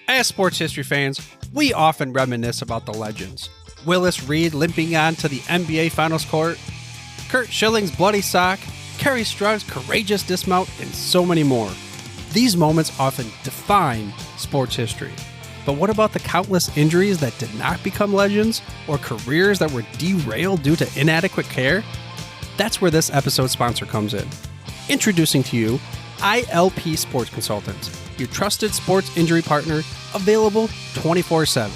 As sports history fans, we often reminisce about the legends. Willis Reed limping onto the NBA Finals court, Kurt Schilling's bloody sock, Kerry Strug's courageous dismount, and so many more. These moments often define sports history. But what about the countless injuries that did not become legends, or careers that were derailed due to inadequate care? That's where this episode's sponsor comes in. Introducing to you, ILP Sports Consultants, your trusted sports injury partner, available 24/7.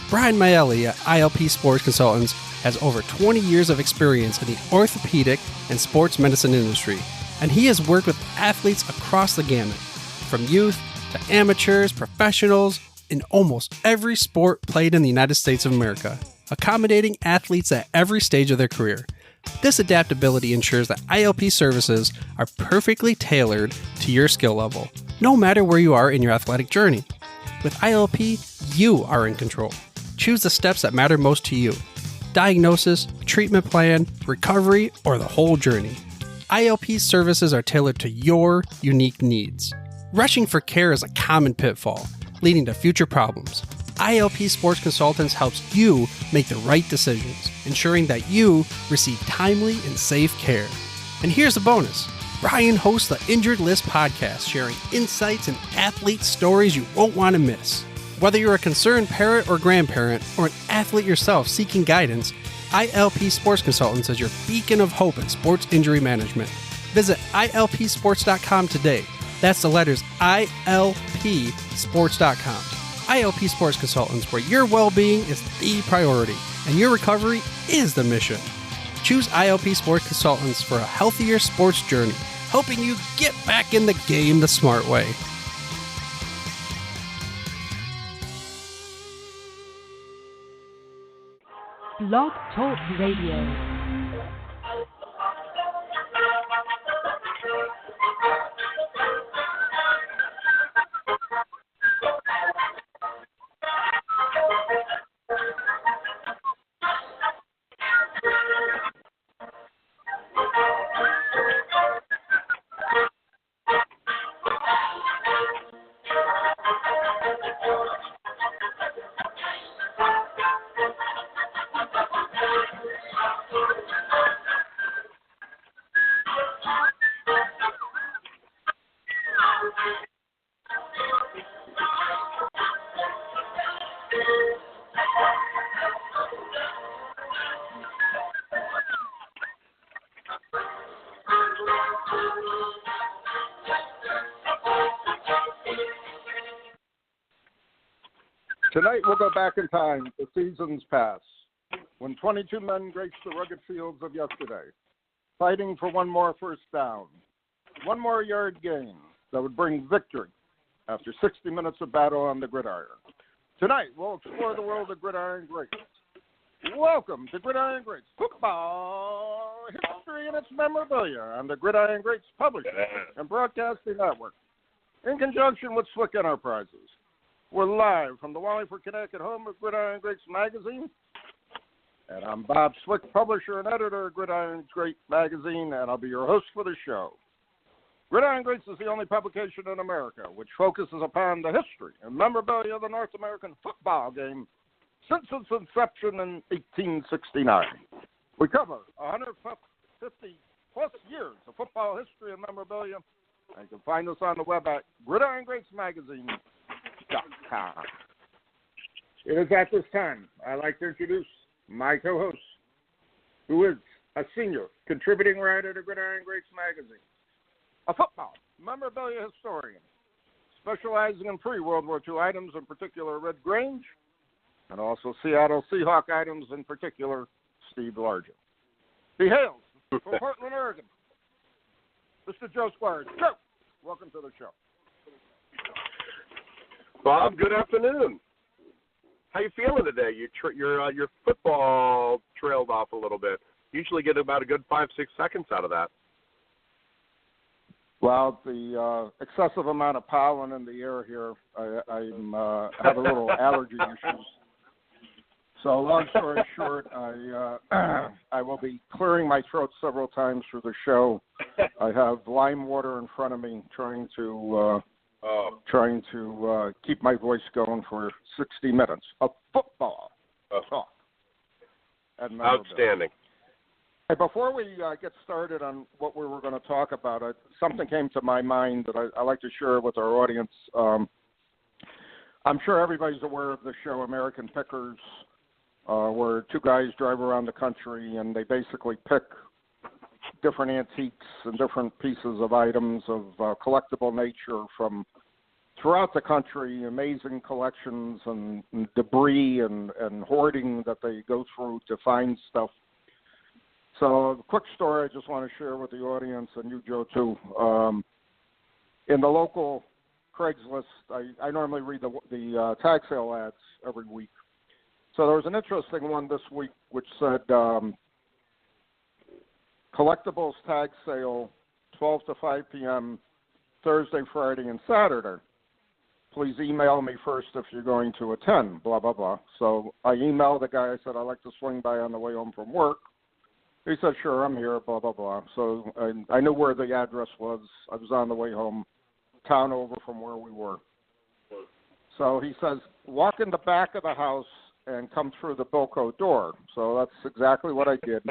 Brian Maelli at ILP Sports Consultants has over 20 years of experience in the orthopedic and sports medicine industry, and he has worked with athletes across the gamut, from youth to amateurs, professionals, in almost every sport played in the United States of America, accommodating athletes at every stage of their career. This adaptability ensures that ILP services are perfectly tailored to your skill level, no matter where you are in your athletic journey. With ILP, you are in control. Choose the steps that matter most to you. Diagnosis, treatment plan, recovery, or the whole journey. ILP services are tailored to your unique needs. Rushing for care is a common pitfall, leading to future problems. ILP Sports Consultants helps you make the right decisions, ensuring that you receive timely and safe care. And here's a bonus. Brian hosts the Injured List podcast, sharing insights and athlete stories you won't want to miss. Whether you're a concerned parent or grandparent, or an athlete yourself seeking guidance, ILP Sports Consultants is your beacon of hope in sports injury management. Visit ilpsports.com today. That's the letters ilpsports.com. ILP Sports Consultants, where your well-being is the priority and your recovery is the mission. Choose ILP Sports Consultants for a healthier sports journey, helping you get back in the game the smart way. Blog Talk Radio. Tonight we'll go back in time to seasons past, when 22 men graced the rugged fields of yesterday, fighting for one more first down, one more yard gain that would bring victory after 60 minutes of battle on the gridiron. Tonight we'll explore the world of Gridiron Greats. Welcome to Gridiron Greats Football History and its Memorabilia on the Gridiron Greats Publishing and Broadcasting Network, in conjunction with Swick Enterprises. We're live from the Wallingford, Connecticut home of Gridiron Greats magazine. And I'm Bob Swick, publisher and editor of Gridiron Greats magazine, and I'll be your host for the show. Gridiron Greats is the only publication in America which focuses upon the history and memorabilia of the North American football game since its inception in 1869. We cover 150-plus years of football history and memorabilia, and you can find us on the web at GridironGreatsMagazine.com. It is at this time I'd like to introduce my co-host, who is a senior contributing writer to Gridiron Greats magazine, a football memorabilia historian, specializing in pre-World War II items, in particular Red Grange, and also Seattle Seahawk items, in particular Steve Largent. He hails from Portland, Oregon, Mr. Joe Squires. Joe, welcome to the show. Bob, good afternoon. How you feeling today? Your football trailed off a little bit. Usually get about a good 5-6 seconds out of that. Well, the excessive amount of pollen in the air here, I have a little allergy issues. So long story short, I will be clearing my throat several times through the show. I have lime water in front of me trying to trying to keep my voice going for 60 minutes of football talk. Outstanding. Hey, before we get started on what we were going to talk about, something came to my mind that I like to share with our audience. I'm sure everybody's aware of the show American Pickers, where two guys drive around the country and they basically pick different antiques and different pieces of items of collectible nature from throughout the country, amazing collections and debris and hoarding that they go through to find stuff. So a quick story I just want to share with the audience, and you, Joe, too. In the local Craigslist, I normally read the tag sale ads every week. So there was an interesting one this week which said, collectibles tag sale, 12 to 5 p.m., Thursday, Friday, and Saturday. Please email me first if you're going to attend, blah, blah, blah. So I emailed the guy. I said, I'd like to swing by on the way home from work. He said, sure, I'm here, blah, blah, blah. So I knew where the address was. I was on the way home, town over from where we were. So he says, walk in the back of the house and come through the Bilko door. So that's exactly what I did.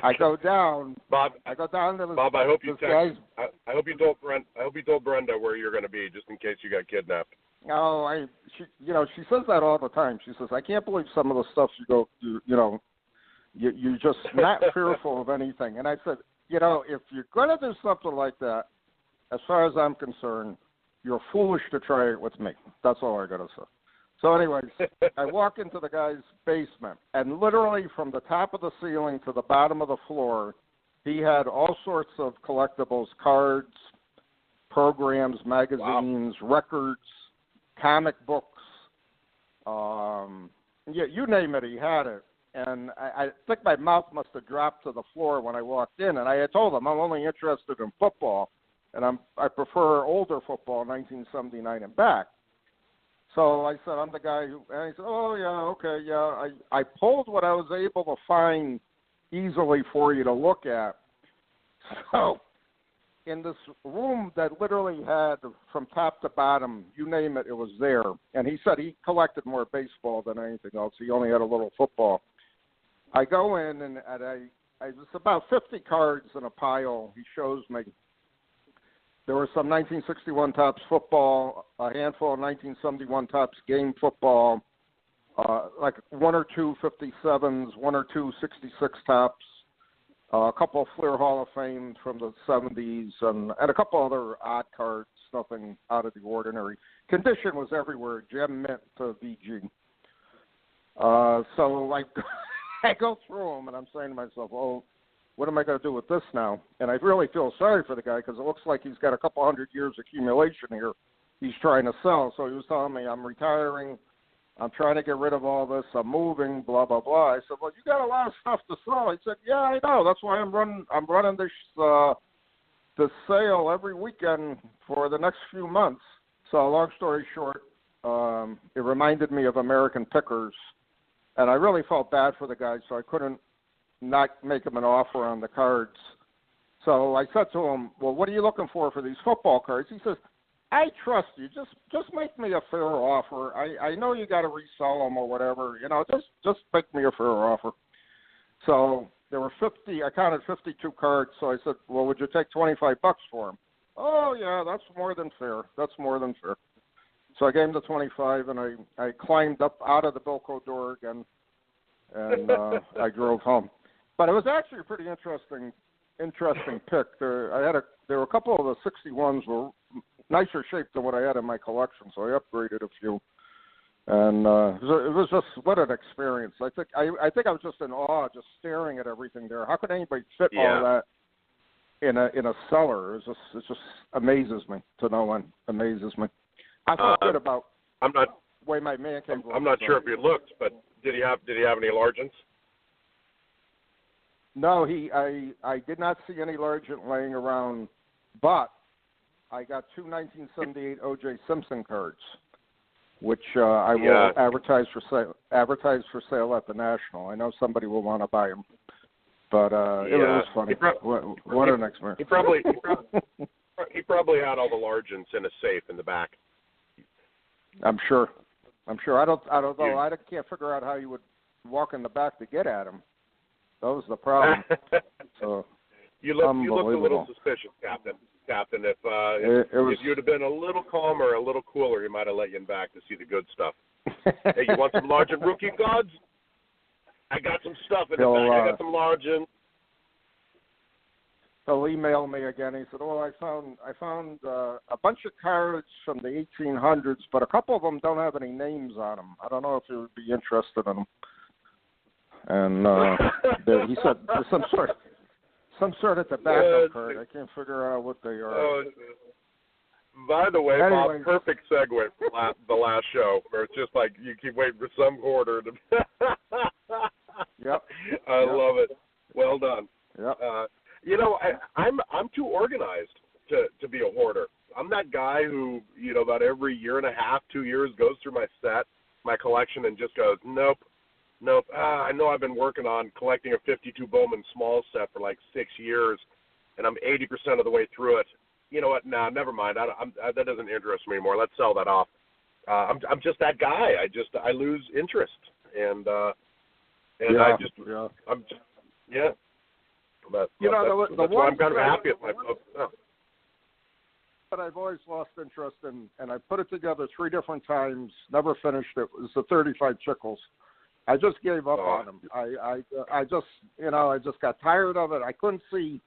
I go down. Bob, I go down to this. Bob, I hope you guy's. I hope you told Brenda. I hope you told Brenda where you're going to be, just in case you got kidnapped. Oh, she says that all the time. She says, I can't believe some of the stuff you're just not fearful of anything. And I said, if you're going to do something like that, as far as I'm concerned, you're foolish to try it with me. That's all I got to say. So anyways, I walk into the guy's basement, and literally from the top of the ceiling to the bottom of the floor, he had all sorts of collectibles, cards, programs, magazines, records, comic books. You name it, he had it. And I think my mouth must have dropped to the floor when I walked in, and I had told him I'm only interested in football, and I prefer older football, 1979 and back. So I said, I'm the guy who, and he said, oh, yeah, okay, yeah. I pulled what I was able to find easily for you to look at. So in this room that literally had, from top to bottom, you name it, it was there. And he said he collected more baseball than anything else. He only had a little football. I go in, and it's about 50 cards in a pile. He shows me. There were some 1961 Topps football, a handful of 1971 Topps game football, like one or two 57s, one or two 66 Topps, a couple of Fleer Hall of Fame from the 70s, and a couple other odd cards, nothing out of the ordinary. Condition was everywhere, gem mint to VG. So I go through them, and I'm saying to myself, oh, what am I going to do with this now? And I really feel sorry for the guy because it looks like he's got a couple hundred years accumulation here he's trying to sell. So he was telling me, I'm retiring. I'm trying to get rid of all this. I'm moving, blah, blah, blah. I said, well, you got a lot of stuff to sell. He said, yeah, I know. That's why I'm running this sale every weekend for the next few months. So long story short, it reminded me of American Pickers. And I really felt bad for the guy, so I couldn't not make him an offer on the cards. So I said to him, well, what are you looking for these football cards? He says, I trust you. Just make me a fair offer. I know you got to resell them or whatever. Just make me a fair offer. So there were 50. I counted 52 cards. So I said, well, would you take $25 for them? Oh, yeah, that's more than fair. That's more than fair. So I gave him the 25, and I climbed up out of the Bilko door again, and I drove home. But it was actually a pretty interesting pick. There were a couple of the 61s were nicer shape than what I had in my collection, so I upgraded a few. And it was just what an experience. I think I was just in awe, just staring at everything there. How could anybody fit all that in a cellar? It just amazes me to no one. Amazes me. I feel good about the way my man came. I'm not sure if you looked, but did he have any largens? No, I did not see any Largent laying around, but I got two 1978 O.J. Simpson cards, which I will advertise for sale at the National. I know somebody will want to buy them, but it was funny. What an experience! He probably He probably had all the Largents in a safe in the back. I'm sure. I don't know. I can't figure out how you would walk in the back to get at him. That was the problem. So, you looked a little suspicious, Captain. If you'd have been a little calmer, a little cooler, he might have let you in back to see the good stuff. Hey, you want some Largent rookie gods? I got some stuff in the back. I got some Largent. He'll email me again. He said, I found a bunch of cards from the 1800s, but a couple of them don't have any names on them. I don't know if you would be interested in them. And he said there's some sort of tobacco card. I can't figure out what they are. By the way, anyway, Bob, perfect segue from the last show, where it's just like you keep waiting for some quarter to. Yep. I love it. Well done. Yep. I'm too organized to be a hoarder. I'm that guy who, about every year and a half, 2 years, goes through my collection, and just goes, nope. I know I've been working on collecting a 52 Bowman small set for like 6 years, and I'm 80% of the way through it. You know what? Nah, never mind. That doesn't interest me anymore. Let's sell that off. I'm just that guy. I lose interest, and I just. Yeah. But that's why I'm kind of happy with myself. Oh. But I've always lost interest in, and I put it together 3 different times, never finished it. It was the 35 Chickles. I just gave up on them. I just got tired of it. I couldn't see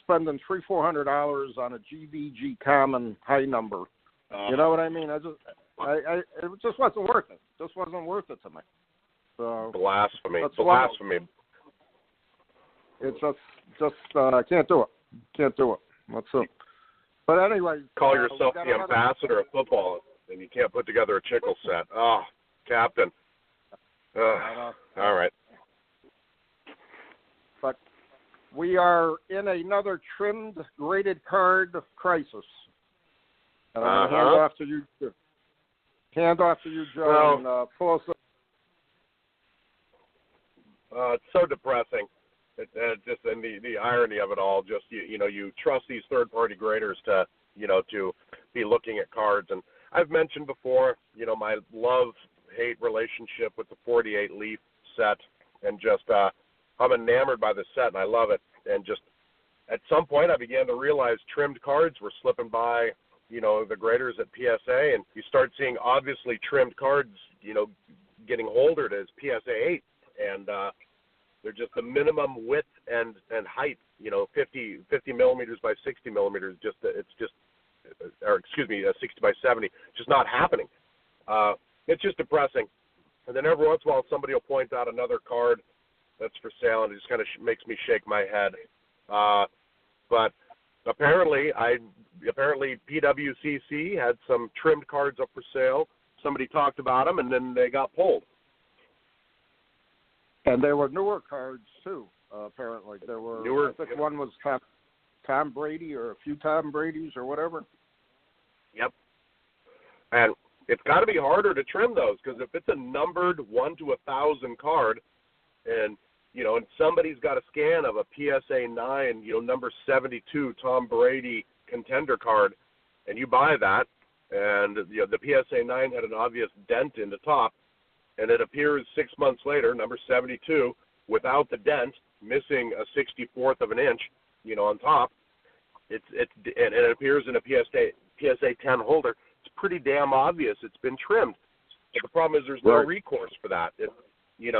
spending $300-400 on a GBG common high number. You know what I mean? It just wasn't worth it. Just wasn't worth it to me. So blasphemy. It's just I can't do it. That's it. But anyway, call yourself the ambassador of football, and you can't put together a Chickle set. Oh, Captain. All right. But we are in another trimmed graded card crisis. And I'm going to hand off to you, Joe, and pull us up. It's so depressing. And the irony of it all, just you trust these third-party graders to be looking at cards. And I've mentioned before, my love-hate relationship with the 48 Leaf set, and just I'm enamored by the set, and I love it. And just at some point, I began to realize trimmed cards were slipping by, the graders at PSA, and you start seeing obviously trimmed cards, getting holdered as PSA 8, and they're just the minimum width and height, 50 millimeters by 60 millimeters. 60 by 70, just not happening. It's just depressing. And then every once in a while, somebody will point out another card that's for sale, and it just kind of makes me shake my head. But apparently PWCC had some trimmed cards up for sale. Somebody talked about them, and then they got pulled. And they were newer cards, too, apparently. There were newer. I think one was Tom Brady or a few Tom Bradys or whatever. Yep. And it's got to be harder to trim those, because if it's a numbered 1 to 1,000 card, and somebody's got a scan of a PSA 9, number 72 Tom Brady contender card, and you buy that, and the PSA 9 had an obvious dent in the top, and it appears 6 months later, number 72, without the dent, missing a 64th of an inch, on top. And it appears in a PSA 10 holder. It's pretty damn obvious it's been trimmed. But the problem is there's no recourse for that. You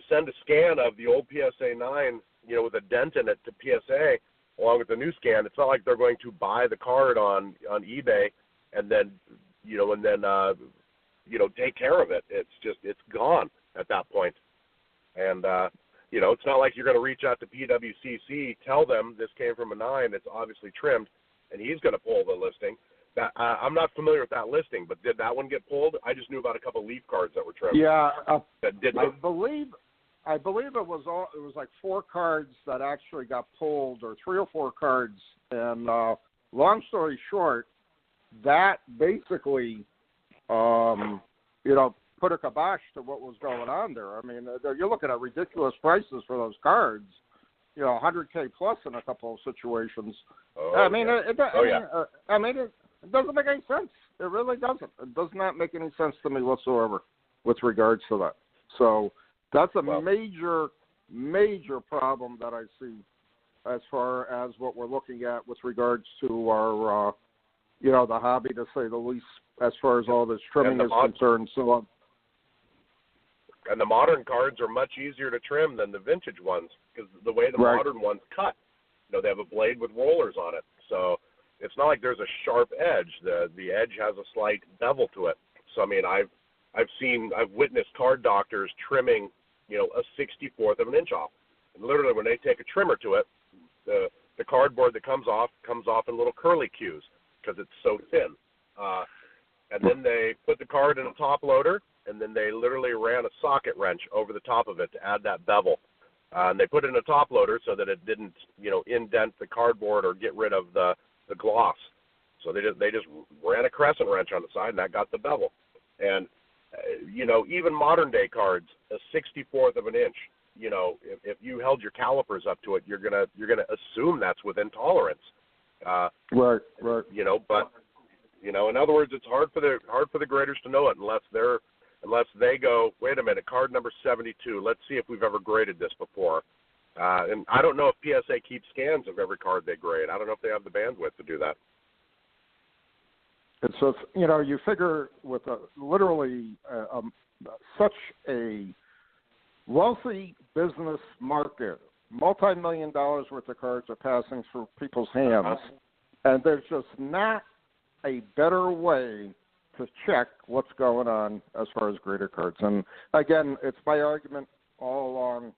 send a scan of the old PSA 9, with a dent in it to PSA along with the new scan. It's not like they're going to buy the card on eBay and then take care of it. It's gone at that point. And, it's not like you're going to reach out to PWCC, tell them this came from a 9, it's obviously trimmed, and he's going to pull the listing. I'm not familiar with that listing, but did that one get pulled? I just knew about a couple of Leaf cards that were trimmed. Yeah. That did I believe it was like 4 cards that actually got pulled, or 3 or 4 cards. And long story short, that basically, put a kibosh to what was going on there. I mean, you're looking at ridiculous prices for those cards. $100K plus in a couple of situations. Oh, I mean, yeah. it doesn't make any sense. It really doesn't. It does not make any sense to me whatsoever with regards to that. So that's a major problem that I see as far as what we're looking at with regards to our, the hobby, to say the least, as far as all this trimming is concerned. So on. And the modern cards are much easier to trim than the vintage ones because the way the modern ones cut, they have a blade with rollers on it. So it's not like there's a sharp edge. The edge has a slight bevel to it. So, I mean, I've witnessed card doctors trimming, a 64th of an inch off. And literally when they take a trimmer to it, the cardboard that comes off in little curly cues because it's so thin. And then they put the card in a top loader, and then they literally ran a socket wrench over the top of it to add that bevel. And they put it in a top loader so that it didn't, indent the cardboard or get rid of the gloss. So they just ran a crescent wrench on the side, and that got the bevel. And, even modern day cards, a 64th of an inch, if you held your calipers up to it, you're gonna assume that's within tolerance. Right. But in other words, it's hard for the graders to know it unless they go, wait a minute, card number 72. Let's see if we've ever graded this before. And I don't know if PSA keeps scans of every card they grade. I don't know if they have the bandwidth to do that. And so, you figure with such a wealthy business market, multi-million dollars worth of cards are passing through people's hands, and there's just not a better way to check what's going on as far as grader cards. And again, it's my argument all along.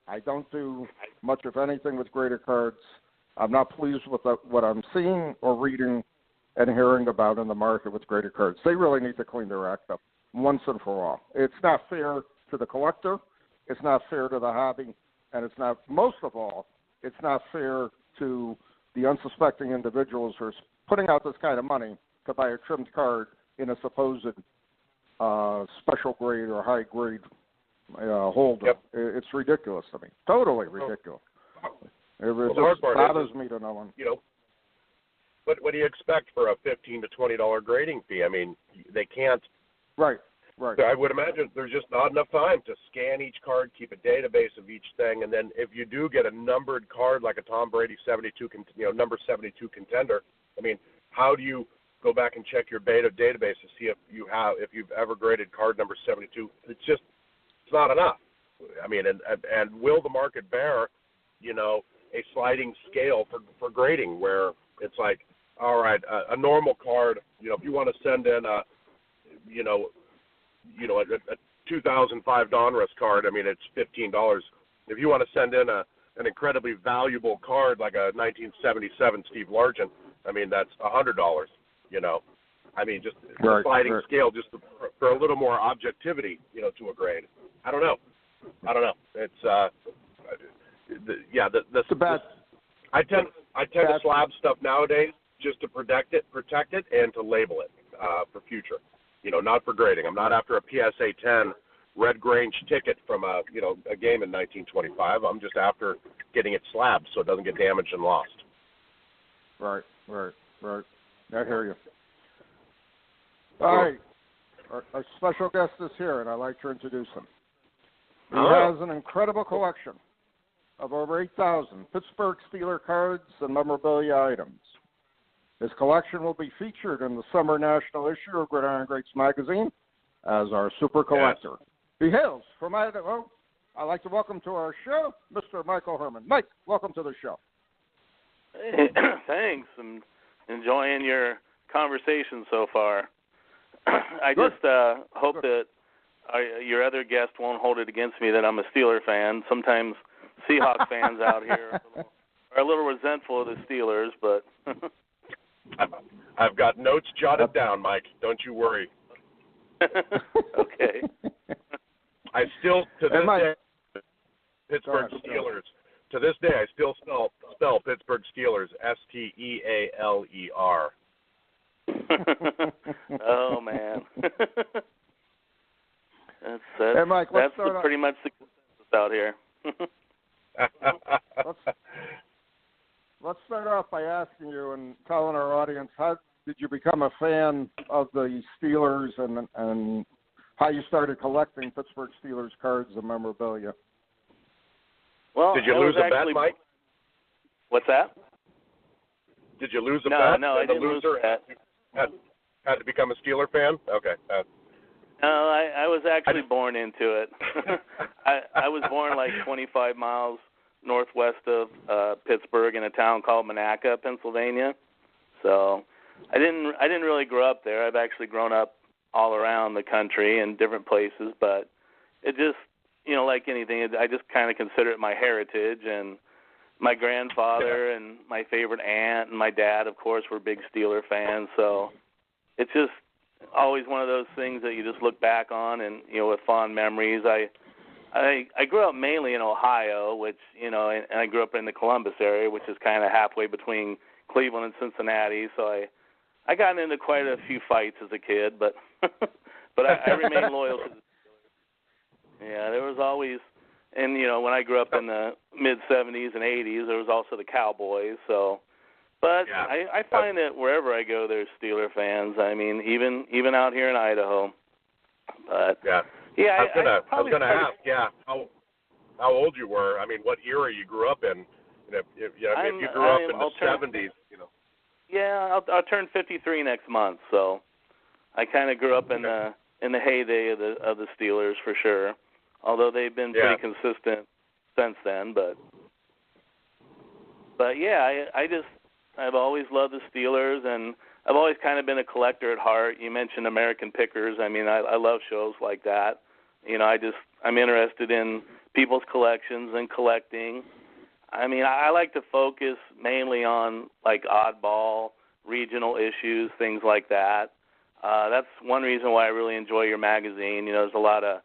I don't do much of anything with grader cards. I'm not pleased with what I'm seeing or reading and hearing about in the market with grader cards. They really need to clean their act up once and for all. It's not fair to the collector. It's not fair to the hobby. And it's not, most of all, it's not fair to the unsuspecting individuals who are putting out this kind of money to buy a trimmed card in a supposed special grade or high grade holder. Yep. It's ridiculous to me. Totally ridiculous. It just bothers me to no one. But what do you expect for a $15 to $20 grading fee? I mean, they can't. Right. I would imagine there's just not enough time to scan each card, keep a database of each thing, and then if you do get a numbered card like a Tom Brady 72, number 72 contender, I mean, how do you go back and check your beta database to see if you've ever graded card number 72? It's not enough. I mean, and will the market bear, a sliding scale for grading where it's like, all right, a normal card, if you want to send in a 2005 Donruss card, I mean, it's $15. If you want to send in an incredibly valuable card like a 1977 Steve Largent, I mean, that's $100. I mean, just a sliding scale, just for a little more objectivity, to a grade. I don't know. It's I tend to slab stuff nowadays just to protect it, and to label it for future. Not for grading. I'm not after a PSA 10 Red Grange ticket from a game in 1925. I'm just after getting it slabbed so it doesn't get damaged and lost. Right. I hear you. All right. Our special guest is here, and I'd like to introduce him. He has an incredible collection of over 8,000 Pittsburgh Steelers cards and memorabilia items. His collection will be featured in the summer national issue of Gridiron Greats magazine as our super collector. Yes. He hails from Idaho. I'd like to welcome to our show Mr. Michael Herman. Mike, welcome to the show. Hey, thanks. I'm enjoying your conversation so far. I just hope that your other guest won't hold it against me that I'm a Steeler fan. Sometimes Seahawks fans out here are a little resentful of the Steelers, but... I've got notes jotted down, Mike. Don't you worry. Okay. I still, to this day, Pittsburgh Steelers. To this day, I still spell Pittsburgh Steelers Stealer. Oh man, that's Mike, pretty much the consensus out here. Let's start off by asking you and telling our audience, how did you become a fan of the Steelers and how you started collecting Pittsburgh Steelers cards and memorabilia? Well, did you lose a bet, Mike? What's that? Did you lose a bet? No, I didn't lose a bet. Had to become a Steeler fan? Okay. No, I was actually born into it. I was born like 25 miles northwest of Pittsburgh in a town called Monaca, Pennsylvania. So I didn't really grow up there. I've actually grown up all around the country in different places, but it just, like anything, I just kind of consider it my heritage. And my grandfather and my favorite aunt and my dad, of course, were big Steeler fans. So it's just always one of those things that you just look back on and, with fond memories. I grew up mainly in Ohio, which, and I grew up in the Columbus area, which is kind of halfway between Cleveland and Cincinnati. So I got into quite a few fights as a kid, but I remain loyal to the Steelers. Yeah, there was always, and, when I grew up in the mid-'70s and '80s, there was also the Cowboys. So, but I find that wherever I go, there's Steeler fans. I mean, even out here in Idaho. But I was gonna ask, how old you were. I mean, what era you grew up in. If you grew up in the '70s, Yeah, I'll turn 53 next month, so I kind of grew up in the heyday of the Steelers for sure. Although they've been pretty consistent since then, but yeah, I've always loved the Steelers, and I've always kind of been a collector at heart. You mentioned American Pickers. I mean, I love shows like that. I'm interested in people's collections and collecting. I mean, I like to focus mainly on like oddball, regional issues, things like that. That's one reason why I really enjoy your magazine. There's a lot of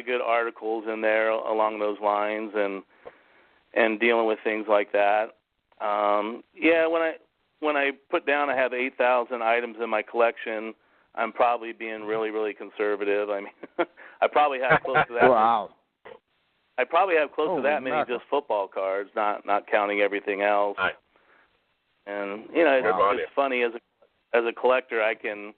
good articles in there along those lines and dealing with things like that. When I put down I have 8,000 items in my collection, I'm probably being really, really conservative. I mean, I probably have close to that. Wow. I probably have close to that many just football cards, not counting everything else. Right. And it's funny as a collector, I can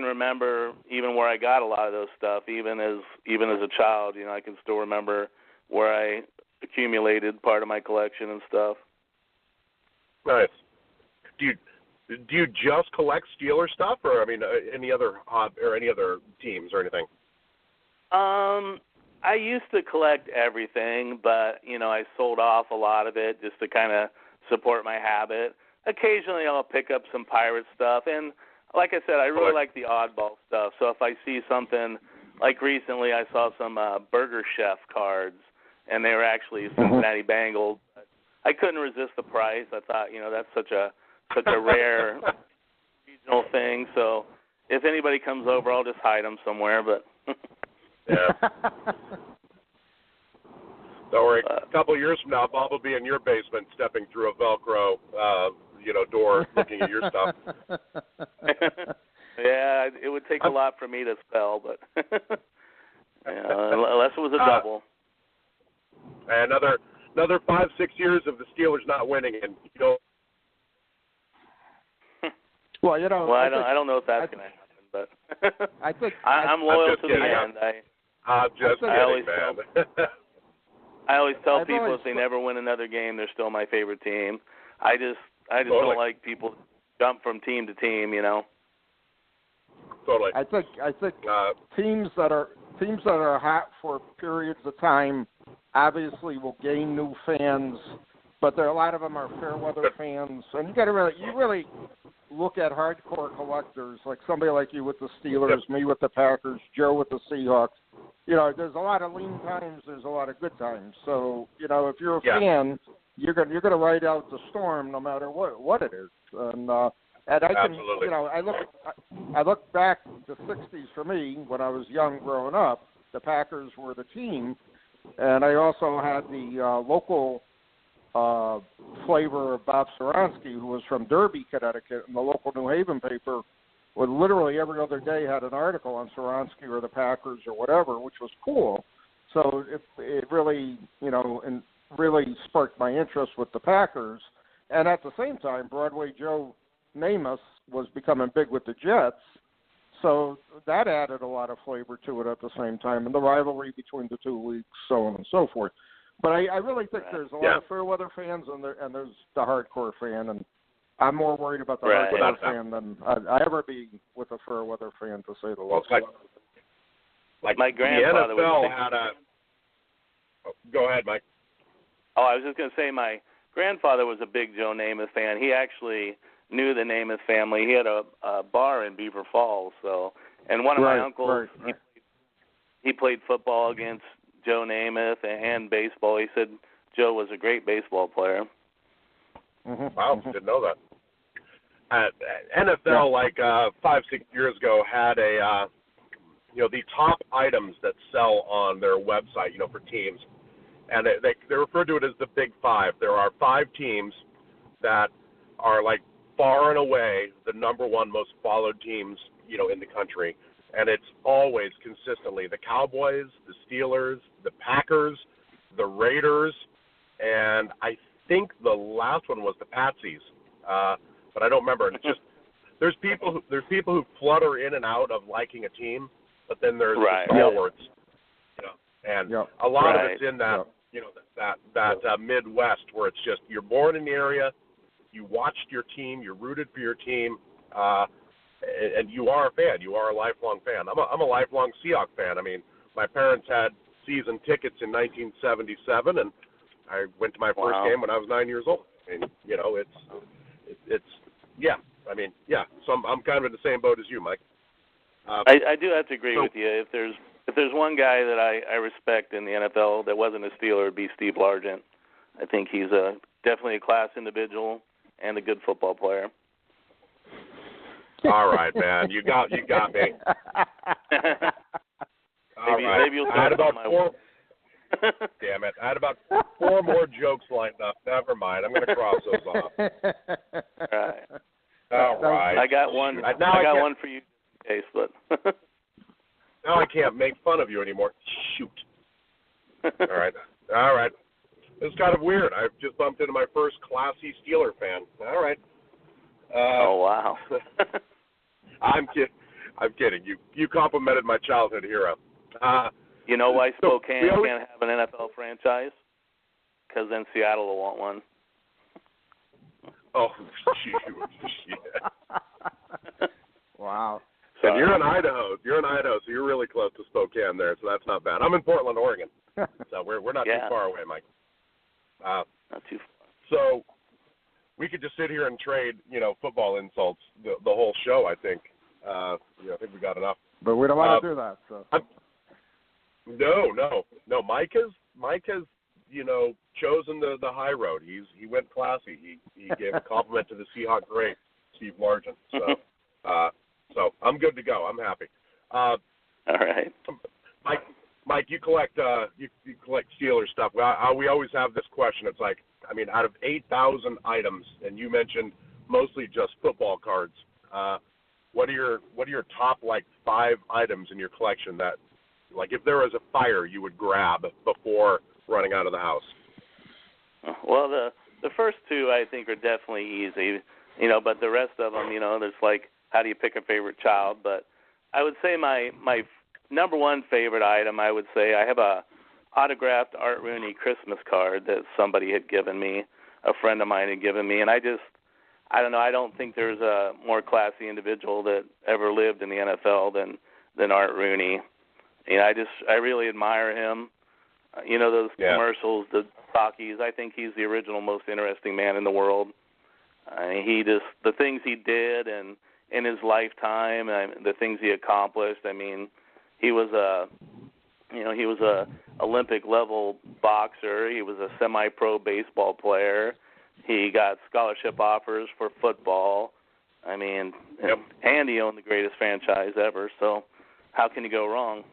remember even where I got a lot of those stuff, even as a child. I can still remember where I accumulated part of my collection and stuff. Nice. Do you just collect Steeler stuff, or any other teams or anything? I used to collect everything, but I sold off a lot of it just to kind of support my habit. Occasionally, I'll pick up some pirate stuff, and like I said, I really like the oddball stuff. So if I see something, like recently, I saw some Burger Chef cards, and they were actually Cincinnati Bengals. I couldn't resist the price. I thought, that's such a rare regional thing. So if anybody comes over, I'll just hide them somewhere. But yeah. Don't worry. A couple of years from now, Bob will be in your basement, stepping through a Velcro, door, looking at your stuff. Yeah, it would take a lot for me to spell, but unless it was a double. Another 5-6 years of the Steelers not winning, and Well, I don't know if that's going to happen, but I think I'm loyal to the end. I'm just kidding, man. I always tell people if they never win another game, they're still my favorite team. I just don't like people jump from team to team, Totally. I think teams that are hot for periods of time obviously will gain new fans, but a lot of them are fair weather fans, and you really look at hardcore collectors, like somebody like you with the Steelers, me with the Packers, Joe with the Seahawks. There's a lot of lean times, there's a lot of good times. So, if you're a fan, you're gonna ride out the storm no matter what it is. And I can, I look back the '60s for me when I was young growing up. The Packers were the team, and I also had the local flavor of Bob Soronsky, who was from Derby, Connecticut, and the local New Haven paper would literally every other day had an article on Soronsky or the Packers or whatever, which was cool. So it really, really sparked my interest with the Packers. And at the same time, Broadway Joe Namath was becoming big with the Jets. So that added a lot of flavor to it at the same time, and the rivalry between the two leagues, so on and so forth. But I really think there's a lot of fair-weather fans, and there's the hardcore fan, and I'm more worried about the hardcore fan than I ever be with a fair-weather fan, to say the least. Like my grandfather the NFL was had a... Oh, go ahead, Mike. Oh, I was just going to say my grandfather was a big Joe Namath fan. He actually knew the Namath family. He had a bar in Beaver Falls. And one of my uncles, he played football against Joe Namath and baseball. He said Joe was a great baseball player. Mm-hmm. Wow, didn't know that. NFL, 5-6 years ago, had a the top items that sell on their website, for teams, and they refer to it as the Big Five. There are 5 teams that are far and away the number one most followed teams, in the country, and it's always consistently the Cowboys, the Steelers, the Packers, the Raiders, and I think the last one was the Patsies, but I don't remember. And it's just there's people who flutter in and out of liking a team, but then there's the stalwarts, and a lot of it's in that that Midwest where it's just you're born in the area, you watched your team, you rooted for your team, and you are a fan. You are a lifelong fan. I'm a lifelong Seahawks fan. I mean, my parents had season tickets in 1977, and I went to my first game when I was 9 years old. And it's I mean, So I'm kind of in the same boat as you, Mike. I do have to agree with you. If there's one guy that I respect in the NFL that wasn't a Steeler, it'd be Steve Largent. I think he's definitely a class individual and a good football player. All right, man, you got me. Maybe you'll I had about my 4. Damn it! I had about 4 more jokes lined up. Never mind. I'm going to cross those off. All right. I got one. I got one for you, Case, but now I can't make fun of you anymore. Shoot. All right. It's kind of weird. I've just bumped into my first classy Steeler fan. All right. Oh wow. I'm kidding. You complimented my childhood hero. You know why Spokane can't have an NFL franchise? Because then Seattle will want one. Oh, shoot. Wow. And you're in Idaho, so you're really close to Spokane there, so that's not bad. I'm in Portland, Oregon, so we're not too far away, Mike. Not too far. So we could just sit here and trade, football insults the whole show. I think, I think we got enough. But we don't want to do that. So. No. Mike has chosen the high road. He went classy. He gave a compliment to the Seahawks great, Steve Largent. So I'm good to go. I'm happy. All right. Mike, you collect Steelers stuff. We always have this question. It's out of 8,000 items, and you mentioned mostly just football cards. What are your top 5 items in your collection that, if there was a fire, you would grab before running out of the house? Well, the first 2 I think are definitely easy, but the rest of them, there's how do you pick a favorite child? But I would say my number one favorite item, I would say I have a autographed Art Rooney Christmas card that somebody had given me, a friend of mine had given me, and I don't know, I don't think there's a more classy individual that ever lived in the NFL than Art Rooney. I really admire him. Those commercials, the talkies, I think he's the original most interesting man in the world. The things he did and in his lifetime, the things he accomplished. I mean, he was a Olympic level boxer. He was a semi-pro baseball player. He got scholarship offers for football. I mean, and he owned the greatest franchise ever. So, how can you go wrong?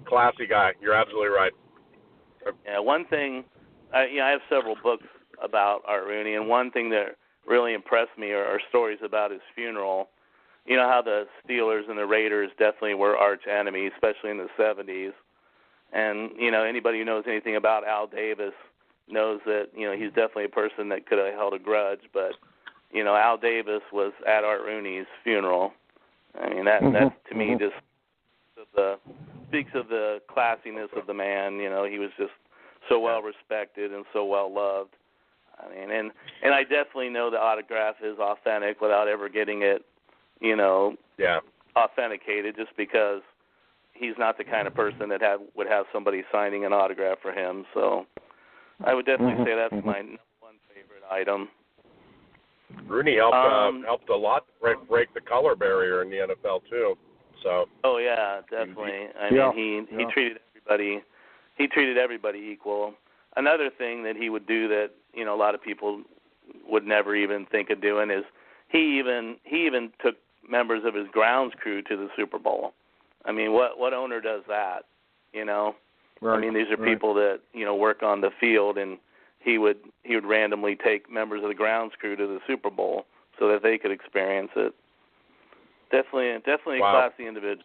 Classy guy. You're absolutely right. Yeah. One thing, I have several books about Art Rooney, and one thing that really impressed me are stories about his funeral. How the Steelers and the Raiders definitely were arch enemies, especially in the 70s. And, anybody who knows anything about Al Davis knows that, he's definitely a person that could have held a grudge. But, Al Davis was at Art Rooney's funeral. I mean, that to me just speaks of the classiness of the man. He was just so well respected and so well loved. I mean, and I definitely know the autograph is authentic without ever getting it, authenticated, just because he's not the kind of person that would have somebody signing an autograph for him. So I would definitely say that's my number one favorite item. Rooney helped a lot break the color barrier in the NFL too. So. Oh yeah, definitely. I mean, he treated everybody. He treated everybody equal. Another thing that he would do that a lot of people would never even think of doing is he even took members of his grounds crew to the Super Bowl. I mean, what owner does that? Right. I mean, these are people that work on the field, and he would randomly take members of the grounds crew to the Super Bowl so that they could experience it. Definitely a classy individual.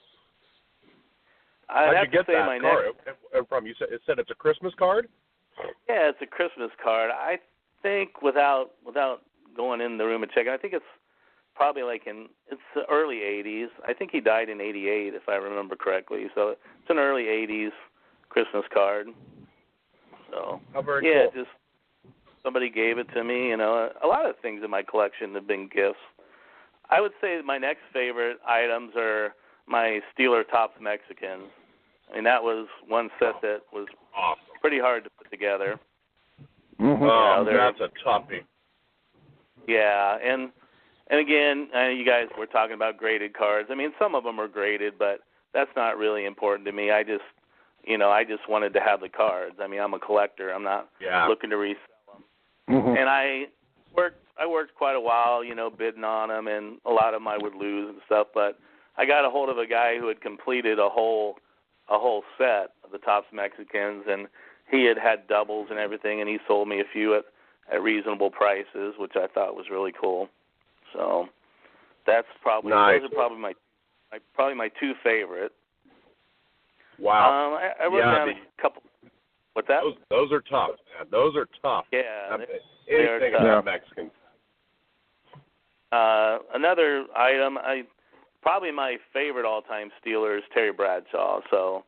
How'd you get that card? From you said it's a Christmas card? Yeah, it's a Christmas card. I think without going in the room and checking, I think it's probably it's the early 80s. I think he died in 88, if I remember correctly. So it's an early 80s Christmas card. So very cool. Just somebody gave it to me. A lot of things in my collection have been gifts. I would say my next favorite items are my Steeler Topps Mexicans. I mean, that was one set that was awesome. Pretty hard to put together. That's a toughie. Yeah, and again, you guys were talking about graded cards. I mean, some of them are graded, but that's not really important to me. I just wanted to have the cards. I mean, I'm a collector. I'm not looking to resell them. And I worked quite a while, bidding on them, and a lot of them I would lose and stuff. But I got a hold of a guy who had completed a whole set of the Topps Mexicans, and he had doubles and everything, and he sold me a few at reasonable prices, which I thought was really cool. So that's probably nice. Those are probably my two favorite. Wow. I wrote down a couple. What's that? Those are tough. Man. Those are tough. Yeah, anything about Mexican. Another item, probably my favorite all-time Steeler is Terry Bradshaw. So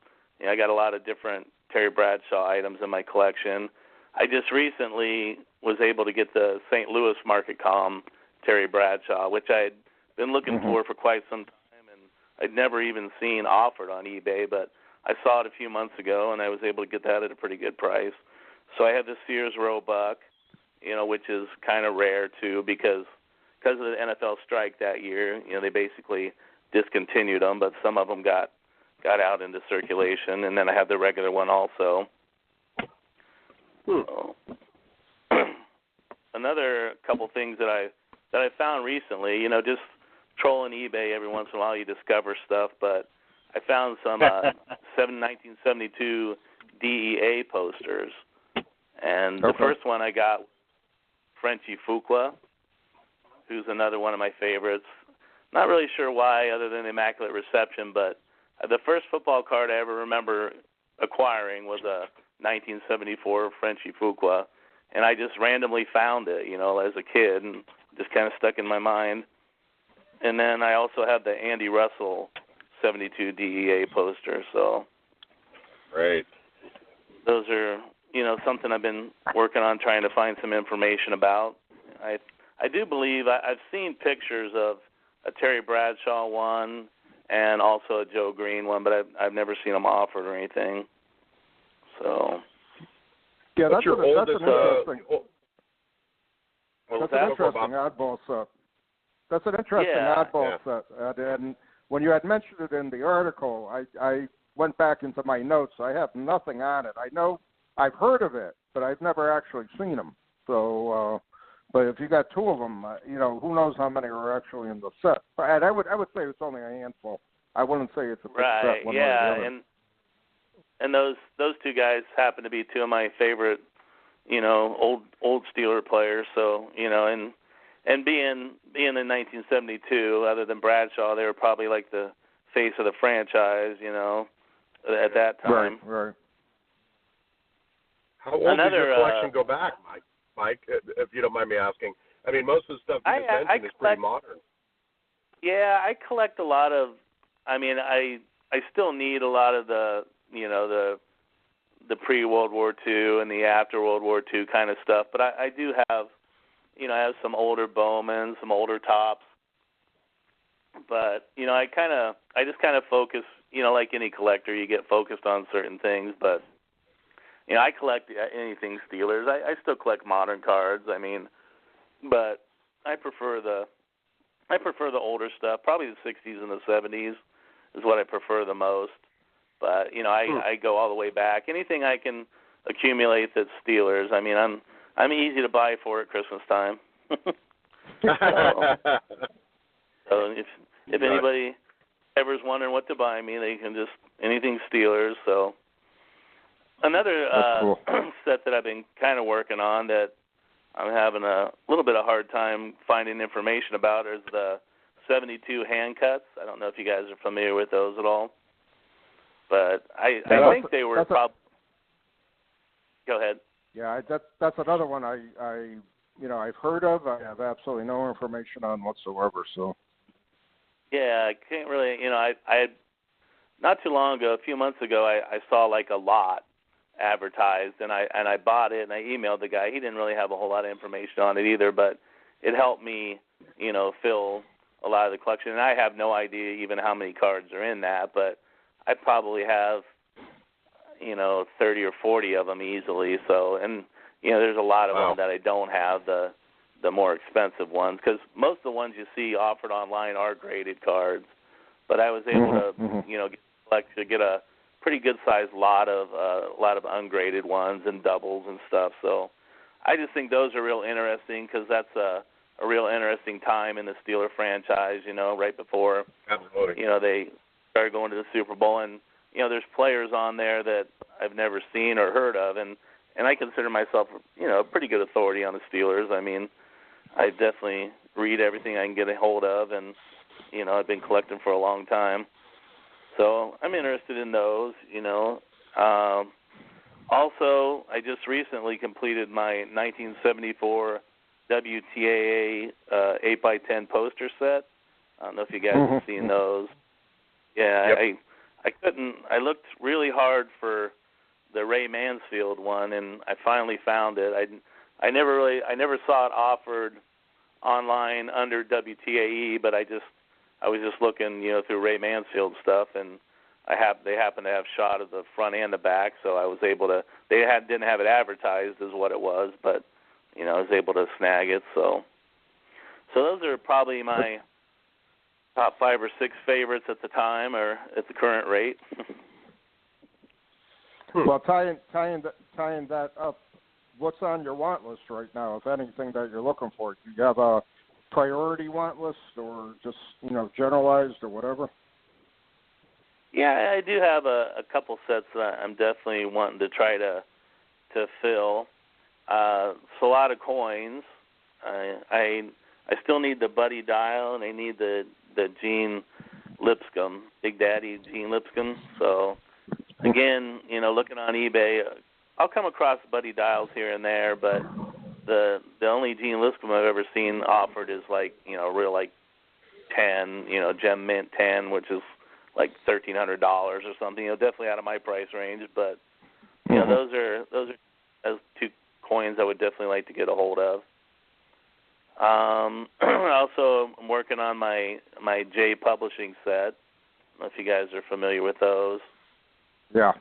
I got a lot of different Terry Bradshaw items in my collection. I just recently was able to get the St. Louis Market Com Terry Bradshaw, which I had been looking for quite some time, and I'd never even seen offered on eBay, but I saw it a few months ago, and I was able to get that at a pretty good price. So I have the Sears Roebuck, which is kind of rare too, because of the NFL strike that year. They basically discontinued them, but some of them got out into circulation, and then I have the regular one also. So, another couple things that I found recently, just trolling eBay every once in a while, you discover stuff, but I found some 1972 DEA posters, and the first one I got, Frenchie Fuqua, who's another one of my favorites. Not really sure why, other than Immaculate Reception, but the first football card I ever remember acquiring was a 1974 Frenchie Fuqua, and I just randomly found it, as a kid, and just kind of stuck in my mind. And then I also have the Andy Russell 72 DEA poster, so. Great. Those are, something I've been working on, trying to find some information about. I do believe I've seen pictures of a Terry Bradshaw one and also a Joe Green one, but I've never seen them offered or anything. So. Yeah, that's an interesting oddball set. That's an interesting oddball set. And when you had mentioned it in the article, I went back into my notes. I have nothing on it. I know I've heard of it, but I've never actually seen them. So, but if you got two of them, who knows how many are actually in the set? And I would say it's only a handful. I wouldn't say it's a big set. One way or the other. And those two guys happen to be two of my favorite, old Steeler players. So, and being in 1972, other than Bradshaw, they were probably like the face of the franchise, at that time. Right. How old does your collection go back, Mike, if you don't mind me asking? I mean, most of the stuff you just mentioned is pretty modern. Yeah, I collect a lot of. I mean, I still need a lot of the pre-World War II and the after World War II kind of stuff. But I do have, I have some older Bowman, some older Tops. But I just kind of focus. Like any collector, you get focused on certain things. But I collect anything Steelers. I still collect modern cards. I mean, but I prefer the older stuff. Probably the 60s and the 70s is what I prefer the most. But I go all the way back. Anything I can accumulate that's Steelers. I mean, I'm easy to buy for at Christmas time. So if anybody ever's wondering what to buy me, they can just anything Steelers. So another cool. set that I've been kind of working on that I'm having a little bit of hard time finding information about is the 72 hand cuts. I don't know if you guys are familiar with those at all, but I think they were probably. Go ahead. Yeah, that's another one I've heard of. I have absolutely no information on whatsoever. So. Yeah, I can't really. I not too long ago, a few months ago, I saw like a lot advertised, and I bought it, and I emailed the guy. He didn't really have a whole lot of information on it either, but it helped me, fill a lot of the collection. And I have no idea even how many cards are in that, but I probably have, 30 or 40 of them easily. So, and there's a lot of them that I don't have, the more expensive ones, because most of the ones you see offered online are graded cards. But I was able to get a pretty good sized lot of ungraded ones and doubles and stuff. So I just think those are real interesting because that's a real interesting time in the Steeler franchise. Right before they started going to the Super Bowl, and there's players on there that I've never seen or heard of, and I consider myself a pretty good authority on the Steelers. I mean, I definitely read everything I can get a hold of, and I've been collecting for a long time. So I'm interested in those, Also, I just recently completed my 1974 WTAA 8x10 poster set. I don't know if you guys have seen those. Yeah, yep. I looked really hard for the Ray Mansfield one, and I finally found it. I never saw it offered online under WTAE, but I was just looking, through Ray Mansfield stuff, and they happened to have shot of the front and the back, so I was able to. Didn't have it advertised as what it was, but I was able to snag it. So those are probably my top 5 or 6 favorites at the time, or at the current rate. Well, tying that up, what's on your want list right now, if anything that you're looking for? Do you have a priority want list, or just generalized, or whatever? Yeah, I do have a couple sets that I'm definitely wanting to try to fill. It's a lot of coins. I still need the Buddy Dial, and I need the Gene Lipscomb, Big Daddy Gene Lipscomb. So again, looking on eBay, I'll come across Buddy Dials here and there, but the only Gene Lipscomb I've ever seen offered is real 10, Gem Mint 10, which is like $1,300 or something. Definitely out of my price range, but those are two coins I would definitely like to get a hold of. Also, I'm working on my J Publishing set. I don't know if you guys are familiar with those. Yeah.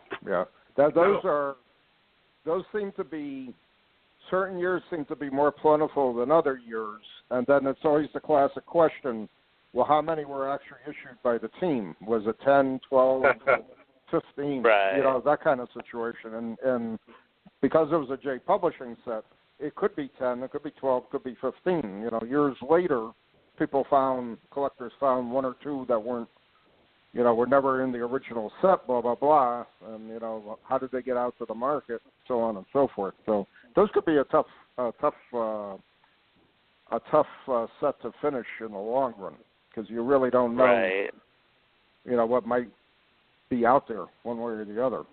Those seem to be, certain years seem to be more plentiful than other years, and then it's always the classic question, well, how many were actually issued by the team? Was it 10, 12, 15? Right. That kind of situation. And because it was a J Publishing set, it could be 10, it could be 12, it could be 15. Years later, collectors found 1 or 2 that weren't, were never in the original set, blah, blah, blah. And, how did they get out to the market, so on and so forth. So those could be a tough set to finish in the long run, because you really don't know, right. What might be out there one way or the other,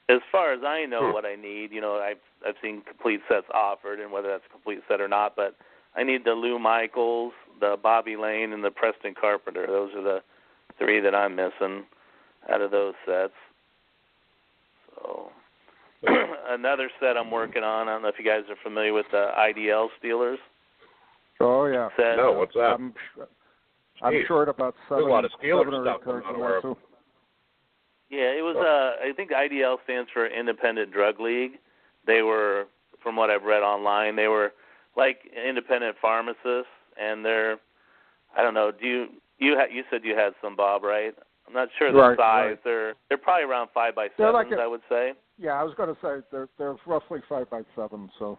as far as I know, what I need, I've seen complete sets offered, and whether that's a complete set or not, but I need the Lou Michaels, the Bobby Lane, and the Preston Carpenter. Those are the 3 that I'm missing out of those sets. So another set I'm working on, I don't know if you guys are familiar with the IDL Steelers. Oh, yeah. Set. No, what's that? I'm short about 7. There's a lot of Steelers 7 or 8 stuff cards going in on there, too. Yeah, it was. I think IDL stands for Independent Drug League. They were, from what I've read online, they were like independent pharmacists, and they're. I don't know. You said you had some, Bob, right? I'm not sure the size. Right. They're probably around 5x7s, like I would say. Yeah, I was going to say they're roughly 5x7. So.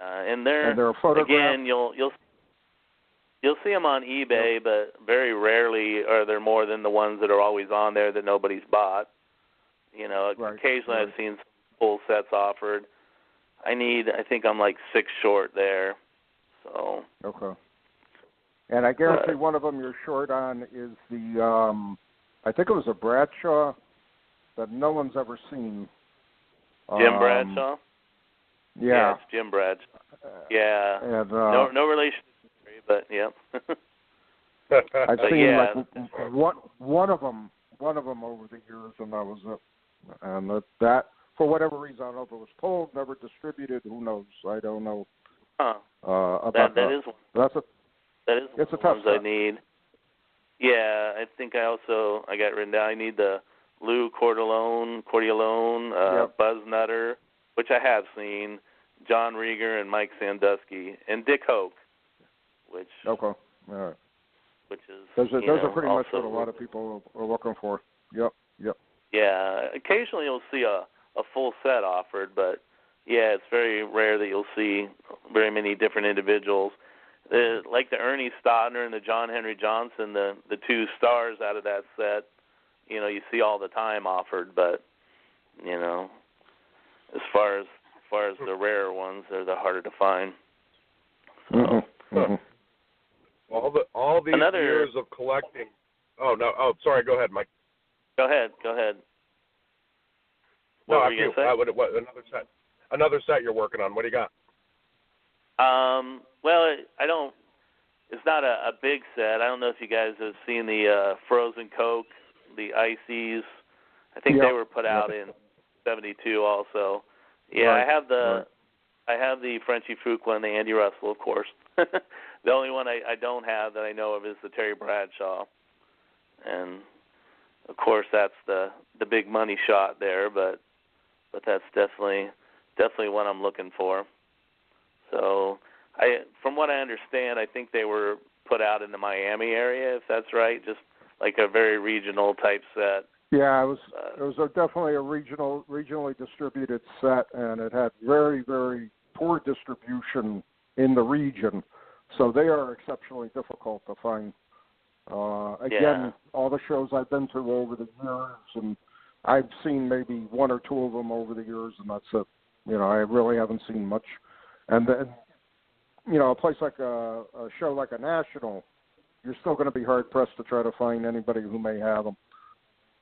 And they're a photograph. Again, you'll see them on eBay, but very rarely are there more than the ones that are always on there that nobody's bought. Occasionally I've seen some full sets offered. I think I'm like 6 short there. So. Okay. And I guarantee one of them you're short on is the, I think it was a Bradshaw that no one's ever seen. Jim Bradshaw? Yeah. It's Jim Bradshaw. Yeah. And, no relation, but yeah. I've seen one of them over the years, and that was it. And that for whatever reason, I don't know if it was pulled, never distributed. Who knows? I don't know. About that is one. It's a tough ones I need. Yeah, I think I got written down. I need the Lou Cordialone, Buzz Nutter, which I have seen, John Rieger and Mike Sandusky, and Dick Hoke, which. Okay. All right. Which is those are pretty much what a lot of people are looking for. Yep. Yeah, occasionally you'll see a full set offered, but yeah, it's very rare that you'll see very many different individuals. Like the Ernie Stodner and the John Henry Johnson, the 2 stars out of that set, you see all the time offered, but as far as the rarer ones, they're the harder to find. So. Mm-hmm. All these years of collecting. Oh no! Oh, sorry. Go ahead, Mike. Go ahead. What were you gonna say? Another set you're working on. What do you got? Well, I don't. It's not a big set. I don't know if you guys have seen the Frozen Coke, the Ices. I think they were put out in '72 also. Yeah, right. I have the Frenchie Fuqua and the Andy Russell, of course. The only one I don't have that I know of is the Terry Bradshaw, and of course that's the big money shot there. But that's definitely what I'm looking for. So from what I understand, I think they were put out in the Miami area, if that's right, just like a very regional type set. Yeah, it was definitely a regionally distributed set, and it had very, very poor distribution in the region. So they are exceptionally difficult to find. Again, all the shows I've been to over the years, and I've seen maybe 1 or 2 of them over the years, and that's it. I really haven't seen much. And then, a place like a show like a National, you're still going to be hard-pressed to try to find anybody who may have them.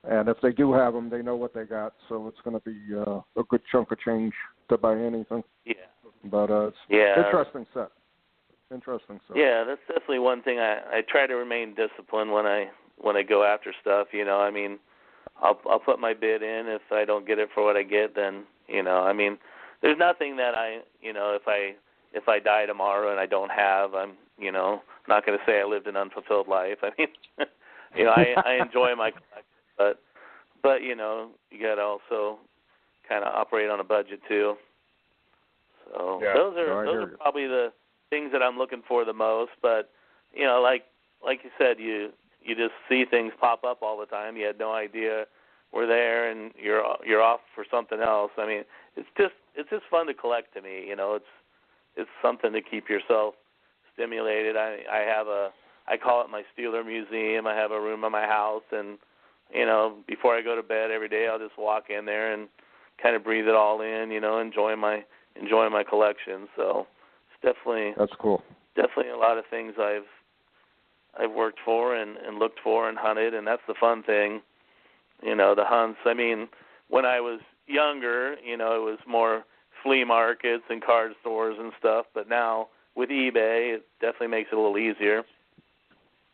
And if they do have them, they know what they got, so it's going to be a good chunk of change to buy anything. Yeah. But it's interesting set. Yeah, that's definitely one thing. I try to remain disciplined when I go after stuff. I mean, I'll put my bid in. If I don't get it for what I get, then I mean, there's nothing that if I die tomorrow and I don't have, I'm not going to say I lived an unfulfilled life. I mean, I enjoy my collection, but you got to also kind of operate on a budget too. So those are probably the things that I'm looking for the most, but like you said, you just see things pop up all the time. You had no idea were there, and you're off for something else. I mean, it's just fun to collect to me. It's something to keep yourself stimulated. I call it my Steeler Museum. I have a room in my house, and before I go to bed every day, I'll just walk in there and kind of breathe it all in. Enjoy my collection. So. Definitely. That's cool. Definitely a lot of things I've worked for and looked for and hunted, and that's the fun thing. The hunts. I mean, when I was younger, it was more flea markets and card stores and stuff. But now with eBay, it definitely makes it a little easier.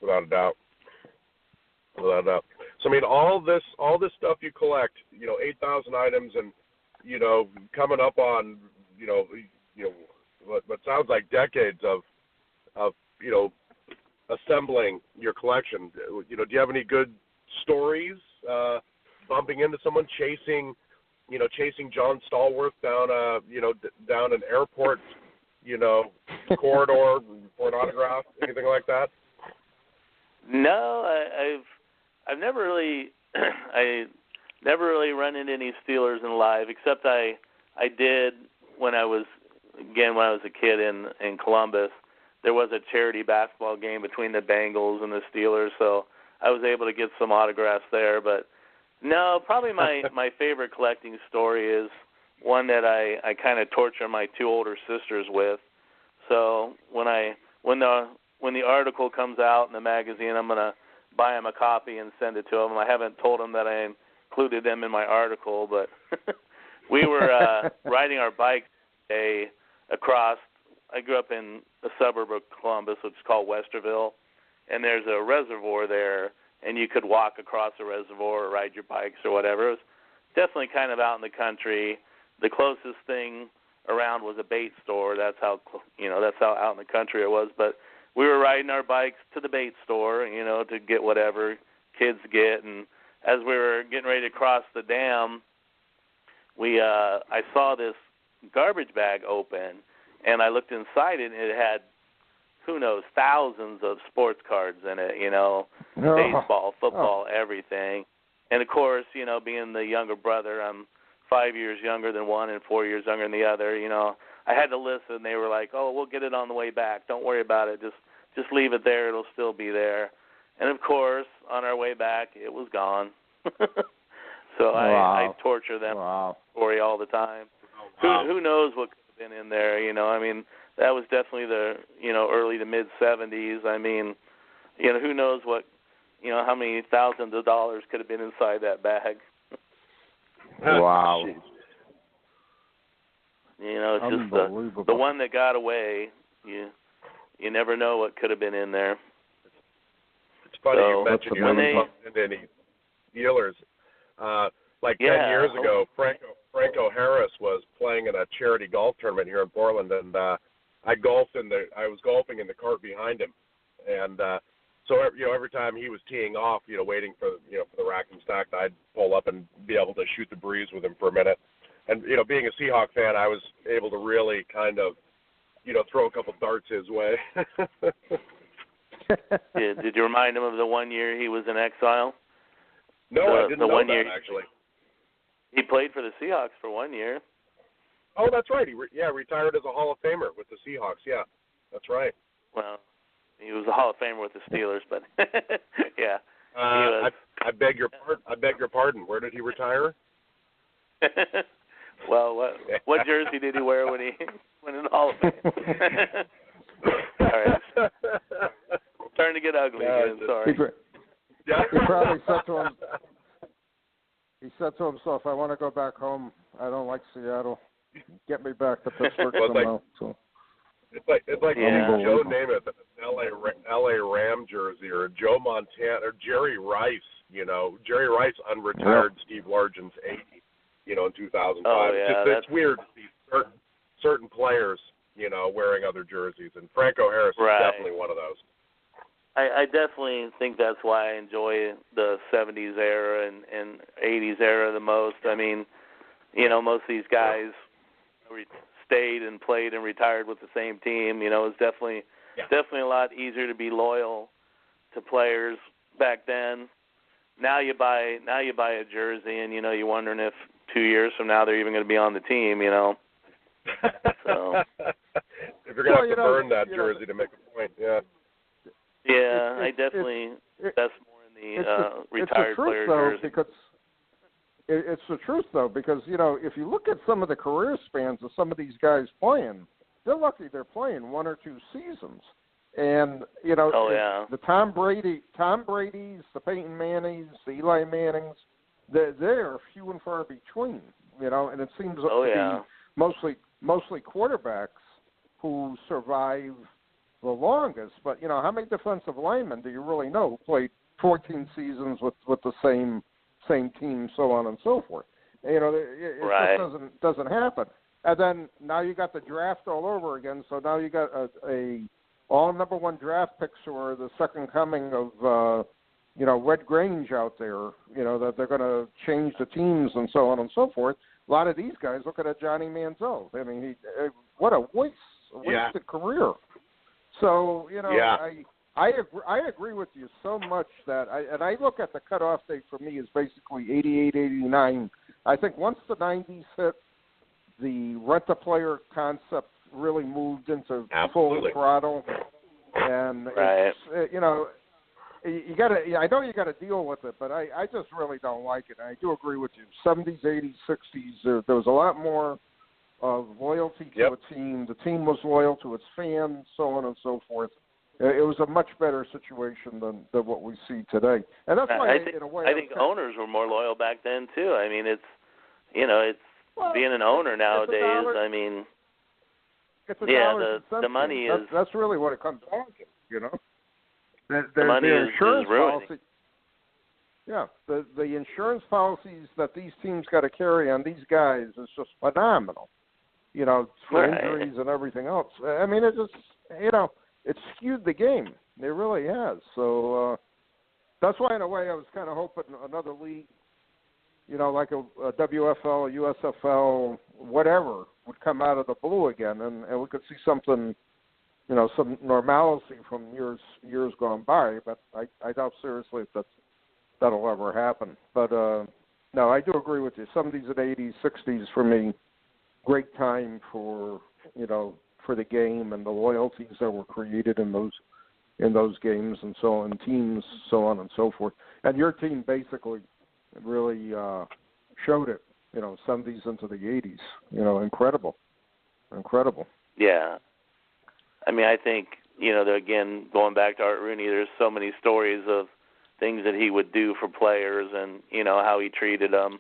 Without a doubt. Without a doubt. So I mean, all this stuff you collect, 8,000 items, and coming up on what sounds like decades of assembling your collection. Do you have any good stories? Bumping into someone chasing John Stallworth down an airport, corridor for an autograph, anything like that? No, I've never really run into any Steelers in live, except I did when I was a kid in Columbus. There was a charity basketball game between the Bengals and the Steelers, so I was able to get some autographs there. But no, probably my favorite collecting story is one that I kind of torture my two older sisters with. So when the article comes out in the magazine, I'm going to buy them a copy and send it to them. I haven't told them that I included them in my article, but we were riding our bikes across. I grew up in a suburb of Columbus, which is called Westerville, and there's a reservoir there, and you could walk across the reservoir or ride your bikes or whatever. It was definitely kind of out in the country. The closest thing around was a bait store. That's how out in the country it was. But we were riding our bikes to the bait store, to get whatever kids get. And as we were getting ready to cross the dam, I saw this garbage bag open, and I looked inside it, and it had, who knows, thousands of sports cards in it, baseball, football, everything. And, of course, being the younger brother, I'm 5 years younger than one and 4 years younger than the other, I had to listen. They were like, oh, we'll get it on the way back. Don't worry about it. Just leave it there. It'll still be there. And, of course, on our way back, it was gone. So I torture them story all the time. Who knows what could have been in there, I mean, that was definitely the, early to mid-'70s. I mean, who knows what, how many thousands of dollars could have been inside that bag. Wow. It's just the one that got away. You never know what could have been in there. It's funny you mentioned you haven't bumped into any dealers. 10 years ago, Franco Harris was playing in a charity golf tournament here in Portland, and I was golfing in the cart behind him, and so every time he was teeing off, waiting for for the rack and stack, I'd pull up and be able to shoot the breeze with him for a minute. And being a Seahawk fan, I was able to really kind of throw a couple darts his way. Did you remind him of the 1 year he was in exile? No, I didn't know that, actually. He played for the Seahawks for 1 year. Oh, that's right. He retired as a Hall of Famer with the Seahawks. Yeah, that's right. Well, he was a Hall of Famer with the Steelers, but yeah. I beg your pardon. Where did he retire? Well, what jersey did he wear when he went in the Hall of Fame? All right. Starting to get ugly again. Sorry. He probably said to himself, "I want to go back home. I don't like Seattle. Get me back to Pittsburgh somehow." It's like Joe Namath, an LA Ram jersey, or Joe Montana, or Jerry Rice. Jerry Rice unretired Steve Largen's 80. In 2005. Oh, yeah, it's weird to see certain players, wearing other jerseys, and Franco Harris is definitely one of those. I definitely think that's why I enjoy the 70s era and 80s era the most. I mean, most of these guys stayed and played and retired with the same team. It's definitely a lot easier to be loyal to players back then. Now you buy a jersey, and you're wondering if 2 years from now they're even going to be on the team. So if you're going to have to burn that jersey to make a point, I definitely invest more in the retired player jersey. Because it's the truth, though, because if you look at some of the career spans of some of these guys playing, they're lucky they're playing 1 or 2 seasons. And, the Tom Brady's, the Peyton Mannings, the Eli Mannings, they're few and far between, and it seems to be mostly quarterbacks who survive the longest. But, how many defensive linemen do you really know who played 14 seasons with the same team, so on and so forth? It just doesn't happen. And then now you got the draft all over again, so now you got all number one draft picks who are the second coming of Red Grange out there, that they're going to change the teams and so on and so forth. A lot of these guys, looking at Johnny Manziel. I mean, what a wasted career. So, I agree with you so much that I look at the cutoff date for me as basically 88, 89. I think once the 90s hit, the rent-a-player concept really moved into full throttle. And, you got to. I know you got to deal with it, but I just really don't like it. I do agree with you. 70s, 80s, 60s, there was a lot more of loyalty to a team. The team was loyal to its fans, so on and so forth. It was a much better situation than what we see today, and that's why, in a way, I think owners were more loyal back then too. I mean, it's being an owner nowadays. I mean, it's the money is. That's really what it comes down to, The money is ruining. Policy, the insurance policies that these teams got to carry on these guys is just phenomenal. For injuries and everything else. I mean, it just, it's skewed the game. It really has. So that's why, in a way, I was kind of hoping another league, like a WFL, a USFL, whatever, would come out of the blue again, and we could see something, some normalcy from years gone by. But I doubt seriously if that'll ever happen. But no, I do agree with you. 70s and 80s, 60s for me, great time for for the game and the loyalties that were created in those games and so on, teams, so on and so forth. And your team basically really showed it. 70s into the 80s. Incredible. Yeah. I mean, I think, again, going back to Art Rooney, there's so many stories of things that he would do for players and, how he treated them.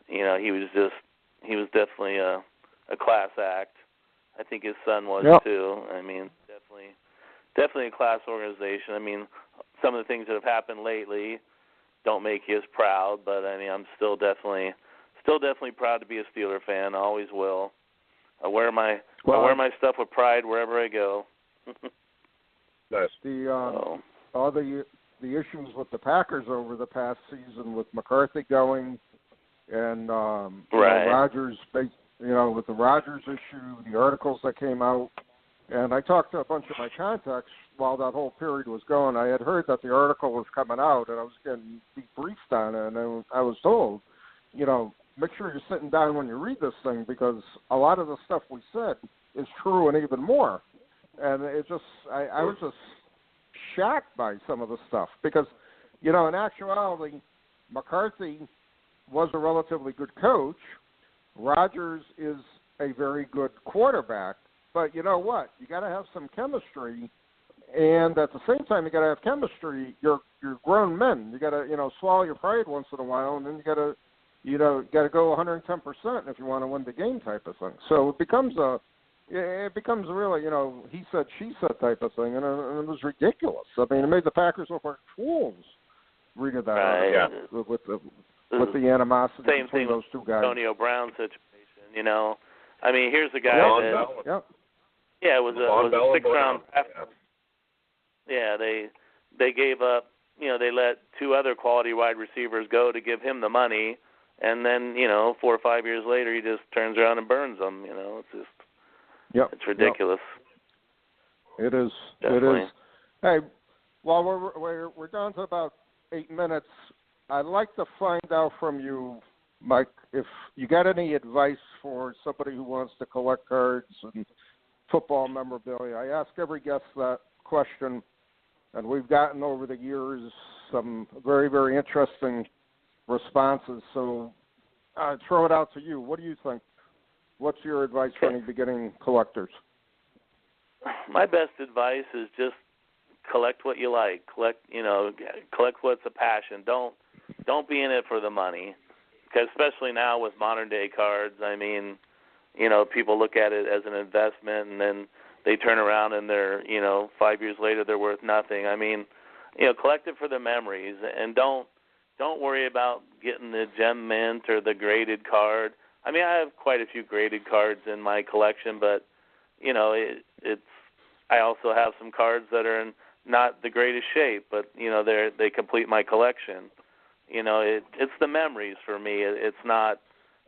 He was definitely a class act. I think his son was too. I mean, definitely a class organization. I mean, some of the things that have happened lately don't make you as proud, but I mean, I'm still definitely proud to be a Steeler fan. I always will. I wear my stuff with pride wherever I go. Nice. All the issues with the Packers over the past season with McCarthy going and Rodgers, with the Rodgers issue, the articles that came out, and I talked to a bunch of my contacts while that whole period was going. I had heard that the article was coming out, and I was getting debriefed on it, and I was told, make sure you're sitting down when you read this thing because a lot of the stuff we said is true and even more. And it just, I was just shocked by some of the stuff because, in actuality, McCarthy was a relatively good coach. Rodgers is a very good quarterback. But you know what? You got to have some chemistry. And at the same time, you got to have chemistry. You're grown men. You got to, swallow your pride once in a while, and then you got to, got to go 110% if you want to win the game type of thing. So it becomes really, he said, she said type of thing, and it was ridiculous. I mean, it made the Packers look like fools reading that with the animosity between those two guys. Antonio Brown situation, I mean, here's a guy that it was a sixth-round draft. Yeah, they gave up. They let two other quality wide receivers go to give him the money, and then 4 or 5 years later, he just turns around and burns them. It's just it's ridiculous. It is. Definitely. It is. Hey, while we're down to about 8 minutes, I'd like to find out from you, Mike, if you got any advice for somebody who wants to collect cards and football memorabilia. I ask every guest that question, and we've gotten over the years some very, very interesting responses. So I throw it out to you. What do you think? What's your advice for any beginning collectors? My best advice is just collect what you like. Collect what's a passion. Don't don't be in it for the money, because especially now with modern day cards, I mean, people look at it as an investment, and then they turn around and they're, 5 years later they're worth nothing. I mean, collect it for the memories, and don't worry about getting the gem mint or the graded card. I mean, I have quite a few graded cards in my collection, but I also have some cards that are in not the greatest shape, but they complete my collection. It's the memories for me. It's not,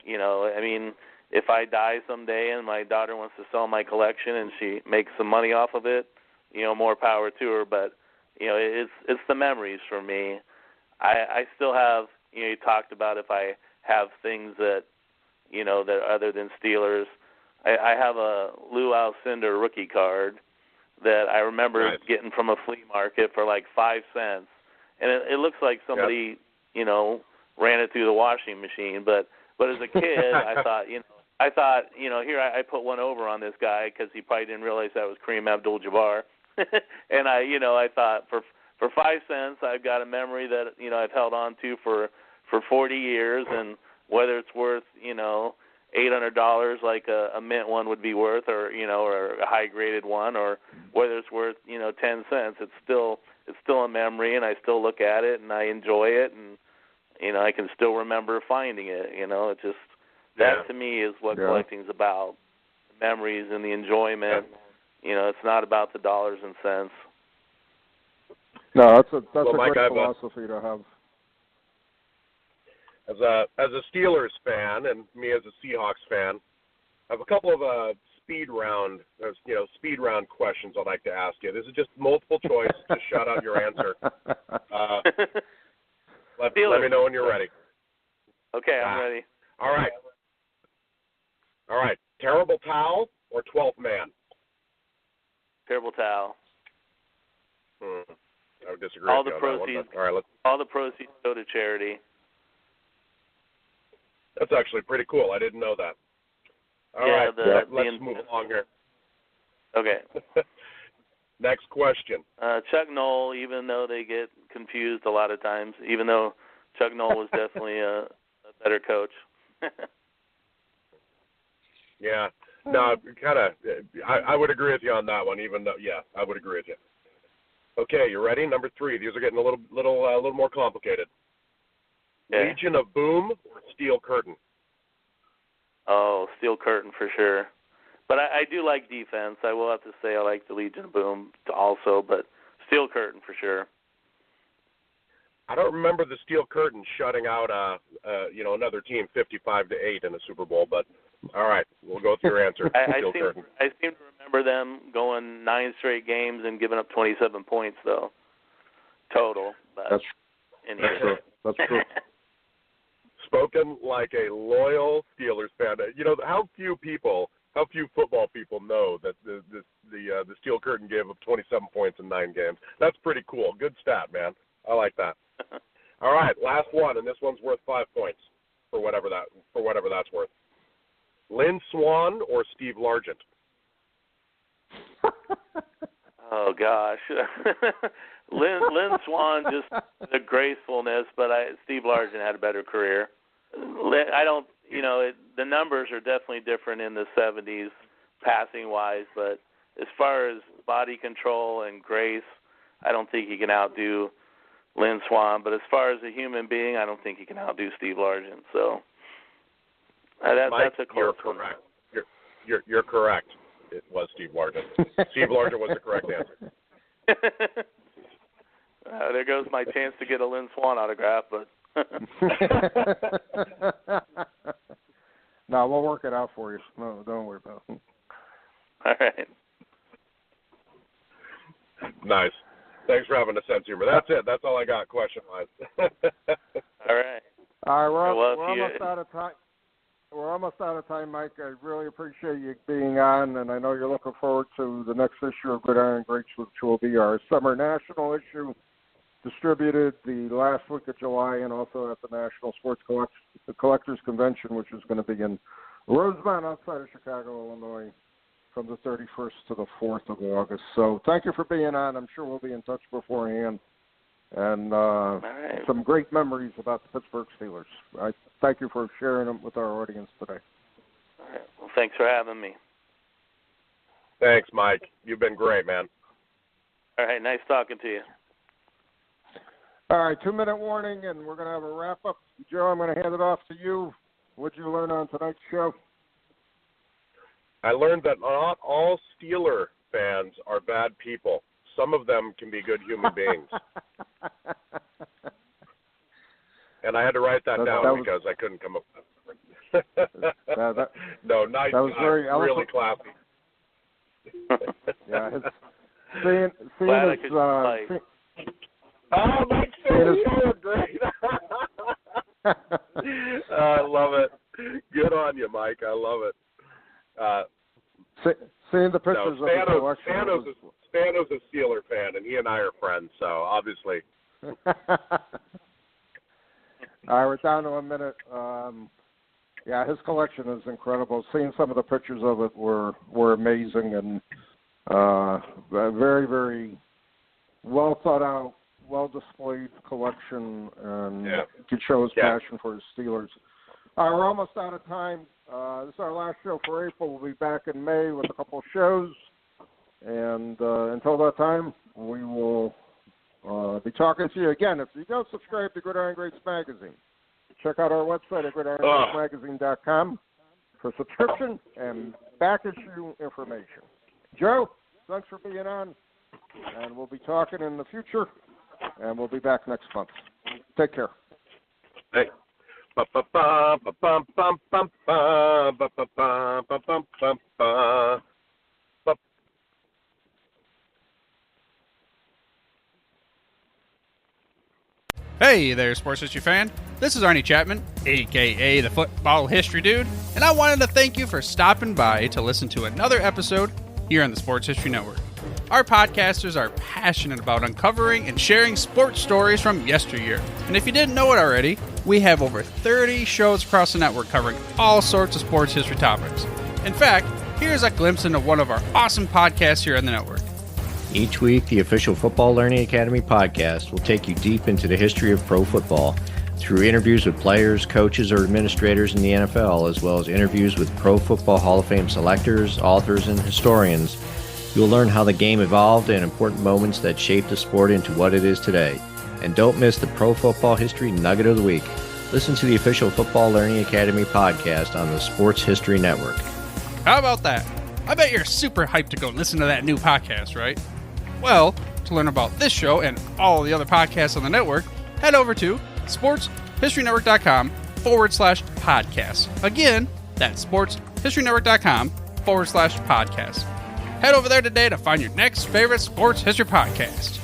I mean, if I die someday and my daughter wants to sell my collection and she makes some money off of it, more power to her. But it's the memories for me. I still have, you talked about if I have things that, that other than Steelers. I have a Lou Alcindor rookie card that I remember getting from a flea market for like 5 cents, and it looks like somebody, ran it through the washing machine. But as a kid, I thought, here I put one over on this guy because he probably didn't realize that was Kareem Abdul-Jabbar, and I thought for 5 cents I've got a memory that I've held on to for 40 years, and whether it's worth $800 like a mint one would be worth, or or a high graded one, or whether it's worth 10 cents, it's still a memory, and I still look at it and I enjoy it, and I can still remember finding it. It just that to me is what collecting's about: the memories and the enjoyment. It's not about the dollars and cents. No, that's a Mike, great philosophy to have. As a Steelers fan and me as a Seahawks fan, I have a couple of speed round questions I'd like to ask you. This is just multiple choice. Just shout out your answer. Let me know when you're ready. Okay, I'm ready. All right. Terrible Towel or 12th Man? Terrible Towel. I would disagree with you on that one. All the proceeds go to charity. That's actually pretty cool. I didn't know that. All right, let's move along here. Okay. Next question. Chuck Noll, even though they get confused a lot of times, even though Chuck Noll was definitely a better coach. Yeah. No, kind of. I would agree with you on that one. Even though, I would agree with you. Okay, you ready? Number 3. These are getting a little more complicated. Okay. Legion of Boom or Steel Curtain? Oh, Steel Curtain for sure. But I do like defense. I will have to say I like the Legion of Boom also, but Steel Curtain for sure. I don't remember the Steel Curtain shutting out another team 55-8 in the Super Bowl, but all right, we'll go with your answer. I seem to remember them going 9 straight games and giving up 27 points though, total. But That's true. That's true. Spoken like a loyal Steelers fan. How few football people know that the Steel Curtain gave up 27 points in 9 games. That's pretty cool. Good stat, man. I like that. All right, last one, and this one's worth 5 points for whatever that's worth. Lynn Swann or Steve Largent? Oh gosh, Lynn Swann just the gracefulness, but Steve Largent had a better career. I don't, the numbers are definitely different in the 70s passing wise, but as far as body control and grace, I don't think he can outdo Lynn Swann. But as far as a human being, I don't think he can outdo Steve Largent. So Mike, that's a close you're correct. You're correct. It was Steve Largent. Steve Largent was the correct answer. There goes my chance to get a Lynn Swann autograph, but. No, we'll work it out for you. No, don't worry about it. All right. Nice. Thanks for having a sense of humor. That's it. That's all I got question-wise. All right. All right, we're almost out of time. We're almost out of time, Mike. I really appreciate you being on, and I know you're looking forward to the next issue of Gridiron Greats, which will be our summer national issue, distributed the last week of July, and also at the National Sports Collectors Convention, which is going to be in Rosemont outside of Chicago, Illinois, from the 31st to the 4th of August. So thank you for being on. I'm sure we'll be in touch beforehand. and right. some great memories about the Pittsburgh Steelers. I thank you for sharing them with our audience today. All right. Well, thanks for having me. Thanks, Mike. You've been great, man. All right. Nice talking to you. All right, 2-minute warning, and we're going to have a wrap-up. Joe, I'm going to hand it off to you. What did you learn on tonight's show? I learned that not all Steeler fans are bad people. Some of them can be good human beings. And I had to write that down because I couldn't come up with it. No, nice. That was very really classy. Yeah, seeing Glad I his, could oh, Mike, you're great. I love it. Good on you, Mike. I love it. Seeing the pictures of the collection. Spano's a Steeler fan, and he and I are friends, so obviously. All right, we're down to a minute. Yeah, his collection is incredible. Seeing some of the pictures of it were amazing, and a very, very well thought out, well displayed collection, and could show his passion for his Steelers. All right, we're almost out of time. This is our last show for April. We'll be back in May with a couple of shows, and until that time, we will be talking to you again. If you don't subscribe to Gridiron Greats magazine, check out our website at gridirongreatsmagazine.com for subscription and back issue information. Joe, thanks for being on, and we'll be talking in the future, and we'll be back next month. Take care. Hey. Hey there, sports history fan. This is Arnie Chapman, aka the Football History Dude, and I wanted to thank you for stopping by to listen to another episode here on the Sports History Network. Our podcasters are passionate about uncovering and sharing sports stories from yesteryear. And if you didn't know it already, we have over 30 shows across the network covering all sorts of sports history topics. In fact, here's a glimpse into one of our awesome podcasts here on the network. Each week, the official Football Learning Academy podcast will take you deep into the history of pro football through interviews with players, coaches, or administrators in the NFL, as well as interviews with Pro Football Hall of Fame selectors, authors, and historians. You'll learn how the game evolved and important moments that shaped the sport into what it is today. And don't miss the Pro Football History Nugget of the Week. Listen to the official Football Learning Academy podcast on the Sports History Network. How about that? I bet you're super hyped to go listen to that new podcast, right? Well, to learn about this show and all the other podcasts on the network, head over to sportshistorynetwork.com/podcast. Again, that's sportshistorynetwork.com/podcast. Head over there today to find your next favorite sports history podcast.